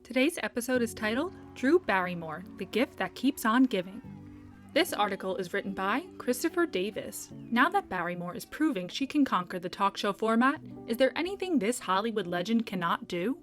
Today's episode is titled, Drew Barrymore, The Gift That Keeps On Giving. This article is written by Christopher Davis. Now that Barrymore is proving she can conquer the talk show format, is there anything this Hollywood legend cannot do?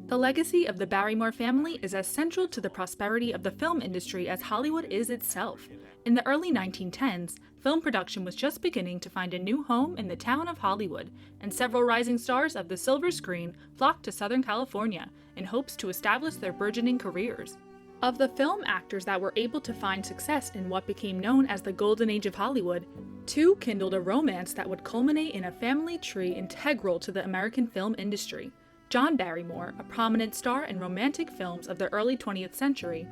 The legacy of the Barrymore family is as central to the prosperity of the film industry as Hollywood is itself. In the early 1910s, film production was just beginning to find a new home in the town of Hollywood, and several rising stars of the silver screen flocked to Southern California in hopes to establish their burgeoning careers. Of the film actors that were able to find success in what became known as the Golden Age of Hollywood, two kindled a romance that would culminate in a family tree integral to the American film industry. John Barrymore, a prominent star in romantic films of the early 20th century,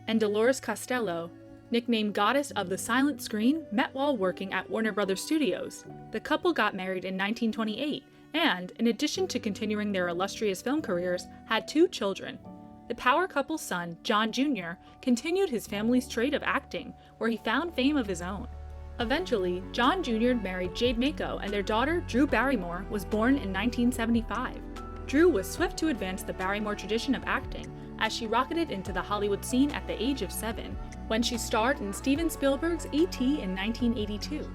and Dolores Costello, nicknamed Goddess of the Silent Screen, met while working at Warner Brothers Studios. The couple got married in 1928 and, in addition to continuing their illustrious film careers, had two children. The power couple's son, John Jr., continued his family's trade of acting, where he found fame of his own. Eventually, John Jr. married Jade Mako, and their daughter, Drew Barrymore, was born in 1975. Drew was swift to advance the Barrymore tradition of acting, as she rocketed into the Hollywood scene at the age of 7, when she starred in Steven Spielberg's E.T. in 1982.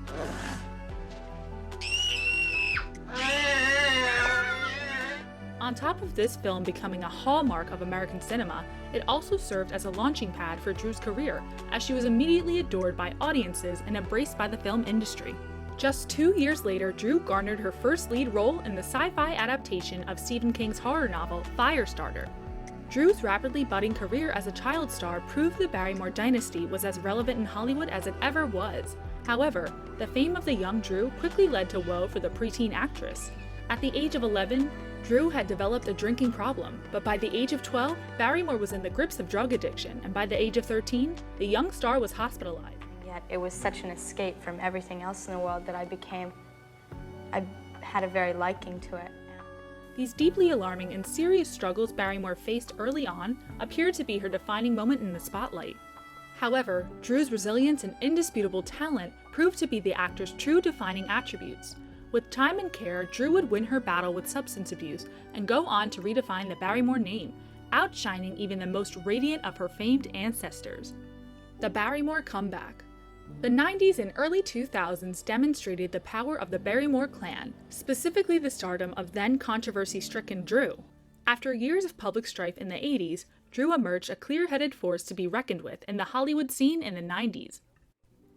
On top of this film becoming a hallmark of American cinema, it also served as a launching pad for Drew's career, as she was immediately adored by audiences and embraced by the film industry. Just 2 years later, Drew garnered her first lead role in the sci-fi adaptation of Stephen King's horror novel, Firestarter. Drew's rapidly budding career as a child star proved the Barrymore dynasty was as relevant in Hollywood as it ever was. However, the fame of the young Drew quickly led to woe for the preteen actress. At the age of 11, Drew had developed a drinking problem, but by the age of 12, Barrymore was in the grips of drug addiction, and by the age of 13, the young star was hospitalized. Yet it was such an escape from everything else in the world that I had a very liking to it. These deeply alarming and serious struggles Barrymore faced early on appeared to be her defining moment in the spotlight. However, Drew's resilience and indisputable talent proved to be the actor's true defining attributes. With time and care, Drew would win her battle with substance abuse and go on to redefine the Barrymore name, outshining even the most radiant of her famed ancestors. The Barrymore comeback. The 90s and early 2000s demonstrated the power of the Barrymore clan, specifically the stardom of then controversy-stricken Drew. After years of public strife in the 80s, Drew emerged a clear-headed force to be reckoned with in the Hollywood scene in the 90s.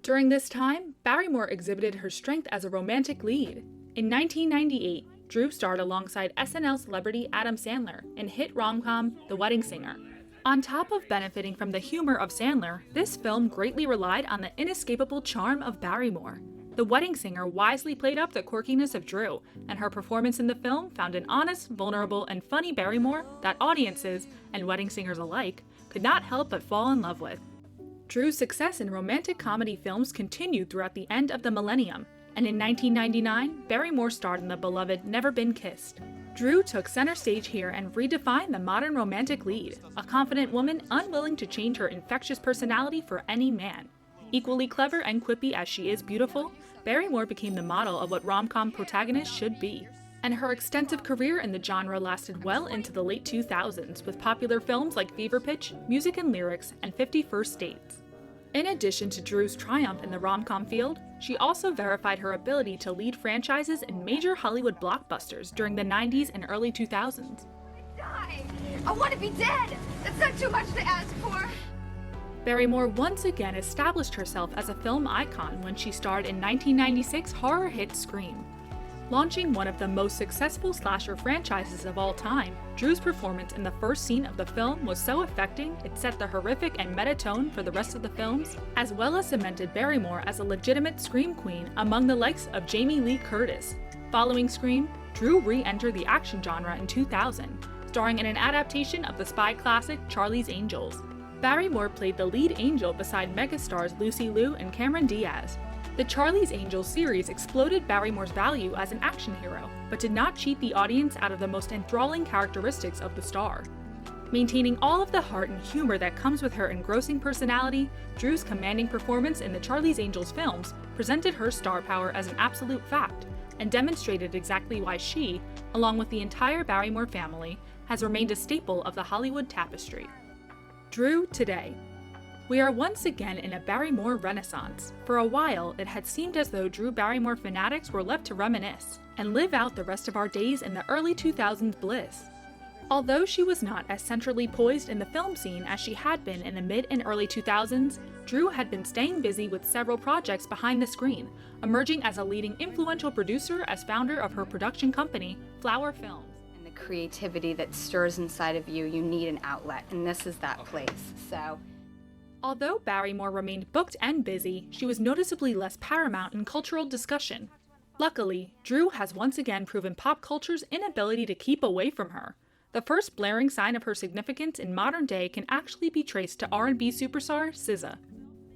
During this time, Barrymore exhibited her strength as a romantic lead. In 1998, Drew starred alongside SNL celebrity Adam Sandler in hit rom-com The Wedding Singer. On top of benefiting from the humor of Sandler, this film greatly relied on the inescapable charm of Barrymore. The Wedding Singer wisely played up the quirkiness of Drew, and her performance in the film found an honest, vulnerable, and funny Barrymore that audiences, and wedding singers alike, could not help but fall in love with. Drew's success in romantic comedy films continued throughout the end of the millennium, and in 1999, Barrymore starred in the beloved Never Been Kissed. Drew took center stage here and redefined the modern romantic lead, a confident woman unwilling to change her infectious personality for any man. Equally clever and quippy as she is beautiful, Barrymore became the model of what rom-com protagonists should be. And her extensive career in the genre lasted well into the late 2000s, with popular films like Fever Pitch, Music and Lyrics, and 50 First Dates. In addition to Drew's triumph in the rom-com field, she also verified her ability to lead franchises in major Hollywood blockbusters during the 90s and early 2000s. I want to be dead! That's not too much to ask for! Barrymore once again established herself as a film icon when she starred in 1996 horror hit Scream. Launching one of the most successful slasher franchises of all time, Drew's performance in the first scene of the film was so affecting it set the horrific and meta tone for the rest of the films, as well as cemented Barrymore as a legitimate scream queen among the likes of Jamie Lee Curtis. Following Scream, Drew re-entered the action genre in 2000, starring in an adaptation of the spy classic Charlie's Angels. Barrymore played the lead angel beside megastars Lucy Liu and Cameron Diaz. The Charlie's Angels series exploded Barrymore's value as an action hero, but did not cheat the audience out of the most enthralling characteristics of the star. Maintaining all of the heart and humor that comes with her engrossing personality, Drew's commanding performance in the Charlie's Angels films presented her star power as an absolute fact, and demonstrated exactly why she, along with the entire Barrymore family, has remained a staple of the Hollywood tapestry. Drew today. We are once again in a Barrymore renaissance. For a while, it had seemed as though Drew Barrymore fanatics were left to reminisce and live out the rest of our days in the early 2000s bliss. Although she was not as centrally poised in the film scene as she had been in the mid and early 2000s, Drew had been staying busy with several projects behind the screen, emerging as a leading influential producer as founder of her production company, Flower Films. And the creativity that stirs inside of you, you need an outlet, and this is that place. So, although Barrymore remained booked and busy, she was noticeably less paramount in cultural discussion. Luckily, Drew has once again proven pop culture's inability to keep away from her. The first blaring sign of her significance in modern day can actually be traced to R&B superstar SZA.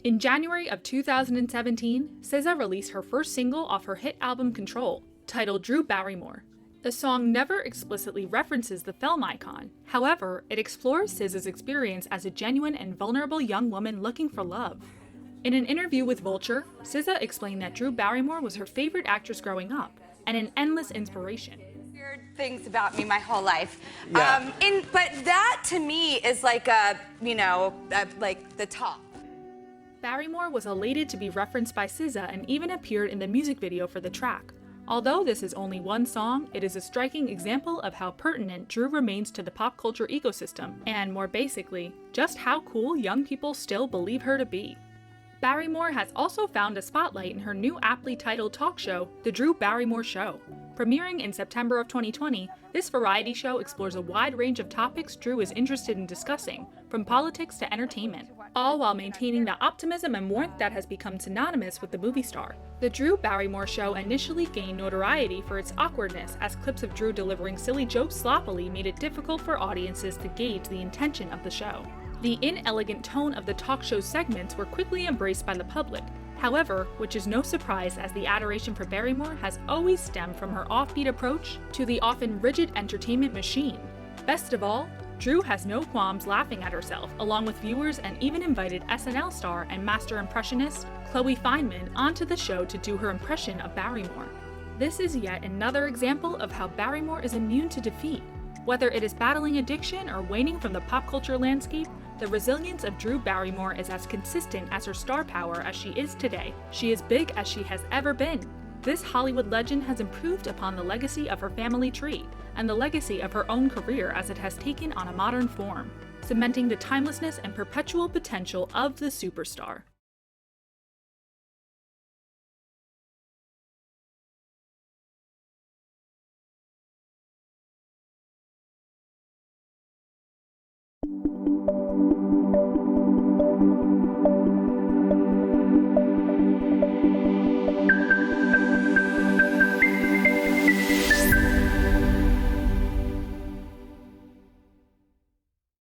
In January of 2017, SZA released her first single off her hit album Control, titled Drew Barrymore. The song never explicitly references the film icon. However, it explores SZA's experience as a genuine and vulnerable young woman looking for love. In an interview with Vulture, SZA explained that Drew Barrymore was her favorite actress growing up, and an endless inspiration. Weird things about me my whole life. Yeah. But that to me is like like the top. Barrymore was elated to be referenced by SZA and even appeared in the music video for the track. Although this is only one song, it is a striking example of how pertinent Drew remains to the pop culture ecosystem, and more basically, just how cool young people still believe her to be. Barrymore has also found a spotlight in her new aptly titled talk show, The Drew Barrymore Show. Premiering in September of 2020, this variety show explores a wide range of topics Drew is interested in discussing, from politics to entertainment, all while maintaining the optimism and warmth that has become synonymous with the movie star. The Drew Barrymore Show initially gained notoriety for its awkwardness, as clips of Drew delivering silly jokes sloppily made it difficult for audiences to gauge the intention of the show. The inelegant tone of the talk show segments were quickly embraced by the public. However, which is no surprise as the adoration for Barrymore has always stemmed from her offbeat approach to the often rigid entertainment machine. Best of all, Drew has no qualms laughing at herself, along with viewers, and even invited SNL star and master impressionist Chloe Fineman onto the show to do her impression of Barrymore. This is yet another example of how Barrymore is immune to defeat. Whether it is battling addiction or waning from the pop culture landscape, the resilience of Drew Barrymore is as consistent as her star power as she is today. She is big as she has ever been. This Hollywood legend has improved upon the legacy of her family tree, and the legacy of her own career as it has taken on a modern form, cementing the timelessness and perpetual potential of the superstar. Thank you.